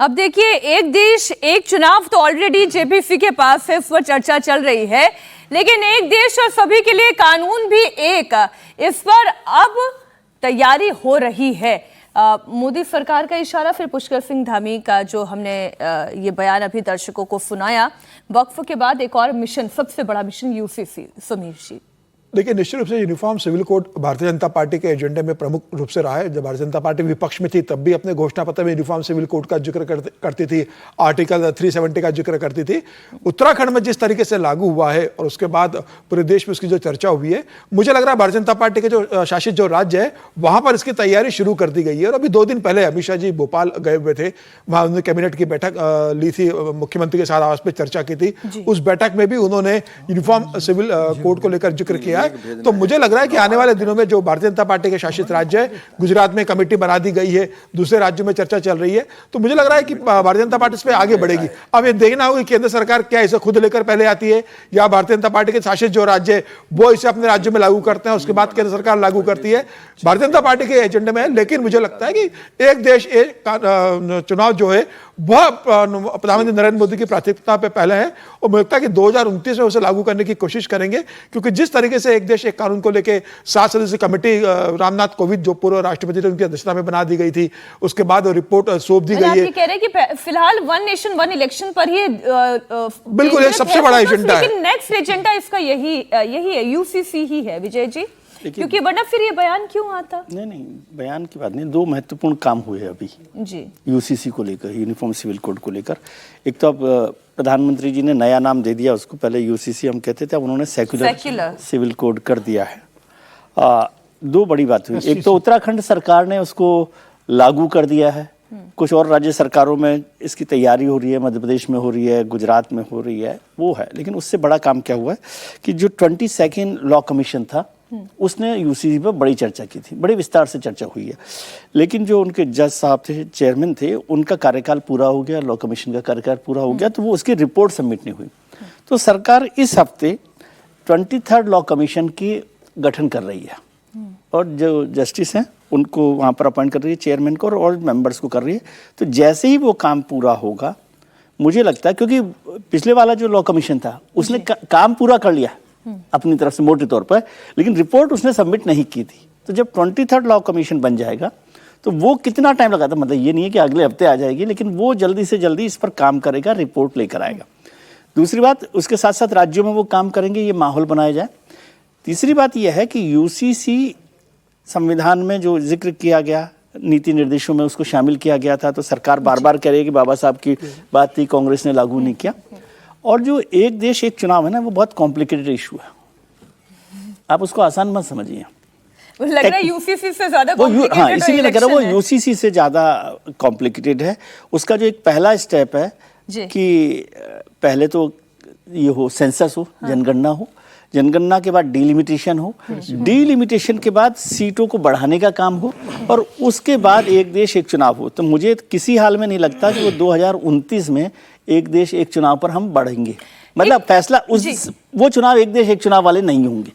अब देखिए, एक देश एक चुनाव तो ऑलरेडी जेपीसी के पास है, इस पर चर्चा चल रही है, लेकिन एक देश और सभी के लिए कानून भी एक, इस पर अब तैयारी हो रही है। मोदी सरकार का इशारा, फिर पुष्कर सिंह धामी का जो हमने ये बयान अभी दर्शकों को सुनाया। वक्फ के बाद एक और मिशन, सबसे बड़ा मिशन यूसीसी। समीर जी, देखिए, निश्चित रूप से uniform civil code Bharatiya Janata party के एजेंडे में प्रमुख रूप से रहा है। जब भारतीय जनता पार्टी विपक्ष में थी तब भी अपने घोषणा पत्र में यूनिफॉर्म सिविल कोड का जिक्र करती थी, आर्टिकल 370 का जिक्र करती थी। उत्तराखंड में जिस तरीके से लागू हुआ है और उसके बाद पूरे देश में उसकी जो चर्चा हुई है, मुझे लग रहा है भारतीय जनता पार्टी के जो शासित जो राज्य है वहां पर इसकी तैयारी शुरू कर दी गई है। और अभी 2 दिन पहले अमित शाह जी भोपाल गए हुए थे, वहां उन्होंने कैबिनेट की बैठक ली थी, मुख्यमंत्री के साथ आवास पर चर्चा की थी। उस बैठक में भी उन्होंने यूनिफॉर्म सिविल कोड को लेकर जिक्र किया है। तो मुझे लग रहा है कि आने वाले दिनों में जो भारतीय जनता पार्टी के शासित राज्य है, गुजरात में कमेटी बना दी गई है, दूसरे राज्यों में चर्चा चल रही है, तो मुझे लग रहा है कि भारतीय जनता पार्टी इस पे आगे बढ़ेगी। अब ये देखना होगा कि केंद्र सरकार क्या इसे खुद लेकर पहले आती है या भारतीय जनता पार्टी के शासित जो राज्य है वो इसे अपने राज्यों में लागू करते हैं, उसके बाद केंद्र सरकार लागू करती है। भारतीय जनता पार्टी के एजेंडे में है, लेकिन मुझे लगता है कि एक देश एक चुनाव जो है वह प्रधानमंत्री नरेंद्र मोदी की प्राथमिकता पे पहले है और मुझे लगता है कि 2029 में उसे लागू करने की कोशिश करेंगे, क्योंकि जिस तरीके से एक देश एक कानून को लेकर 7 सदस्यीय कमेटी रामनाथ कोविंद जो पूर्व राष्ट्रपति थे उनकी अध्यक्षता में बना दी गई थी, उसके बाद रिपोर्ट सौंप दी गई है। कह रहे हैं कि फिलहाल वन नेशन वन इलेक्शन पर ही बिल्कुल ये सबसे बड़ा एजेंडा है, लेकिन नेक्स्ट एजेंडा इसका यही है, यूसीसी ही है। विजय जी, क्योंकि वरना फिर ये बयान क्यों आता? नहीं, बयान की बात नहीं, 2 महत्वपूर्ण काम हुए अभी जी यूसीसी को लेकर, यूनिफॉर्म सिविल कोड को लेकर। एक तो अब प्रधानमंत्री जी ने नया नाम दे दिया उसको, पहले यूसीसी हम कहते थे, अब उन्होंने सेक्युलर सिविल कोड कर दिया है। 2 बड़ी बात हुई, एक तो उत्तराखंड सरकार ने उसको लागू कर दिया है, कुछ और राज्य सरकारों में इसकी तैयारी हो रही है, मध्य प्रदेश में हो रही है, गुजरात में हो रही है, वो है। लेकिन उससे बड़ा काम क्या हुआ है कि जो 22nd लॉ कमीशन था उसने यूसीसी पर बड़ी चर्चा की थी, बड़ी विस्तार से चर्चा हुई है। लेकिन जो उनके जज साहब थे, चेयरमैन थे, उनका कार्यकाल पूरा हो गया, लॉ कमीशन का कार्यकाल पूरा हो गया, तो वो उसकी रिपोर्ट सबमिट नहीं हुई। तो सरकार इस हफ्ते 23rd लॉ कमीशन की गठन कर रही है और जो जस्टिस हैं उनको वहाँ पर अपॉइंट कर रही है, चेयरमैन को और मेंबर्स को कर रही है। तो जैसे ही वो काम पूरा होगा, मुझे लगता है, क्योंकि पिछले वाला जो लॉ कमीशन था उसने काम पूरा कर लिया अपनी तरफ से मोटे तौर पर, लेकिन रिपोर्ट उसने सबमिट नहीं की थी। तो जब 23rd लॉ कमीशन बन जाएगा तो वो कितना टाइम लगाता, मतलब ये नहीं है कि अगले हफ्ते आ जाएगी, लेकिन वो जल्दी से जल्दी इस पर काम करेगा, रिपोर्ट लेकर आएगा। दूसरी बात, उसके साथ साथ राज्यों में वो काम करेंगे, ये माहौल बनाया जाए। तीसरी बात यह है कि यूसीसी संविधान में जो जिक्र किया गया, नीति निर्देशों में उसको शामिल किया गया था, तो सरकार बार बार कह रही है कि बाबा साहब की बात थी, कांग्रेस ने लागू नहीं किया। और जो एक देश एक चुनाव है ना, वो बहुत कॉम्प्लिकेटेड इशू है, आप उसको आसान मत समझिए। लग रहा है यूसीसी से ज्यादा हाँ, इसीलिए लग रहा है वो यूसीसी से ज्यादा कॉम्प्लिकेटेड है। उसका जो एक पहला स्टेप है कि पहले तो ये हो, सेंसस हो, जनगणना हो, जनगणना के बाद डिलिमिटेशन हो, डिलिमिटेशन के बाद सीटों को बढ़ाने का काम हो, और उसके बाद एक देश एक चुनाव हो। तो मुझे किसी हाल में नहीं लगता कि वो 2029 में एक देश एक चुनाव पर हम बढ़ेंगे, मतलब फैसला वो चुनाव एक देश एक चुनाव वाले नहीं होंगे।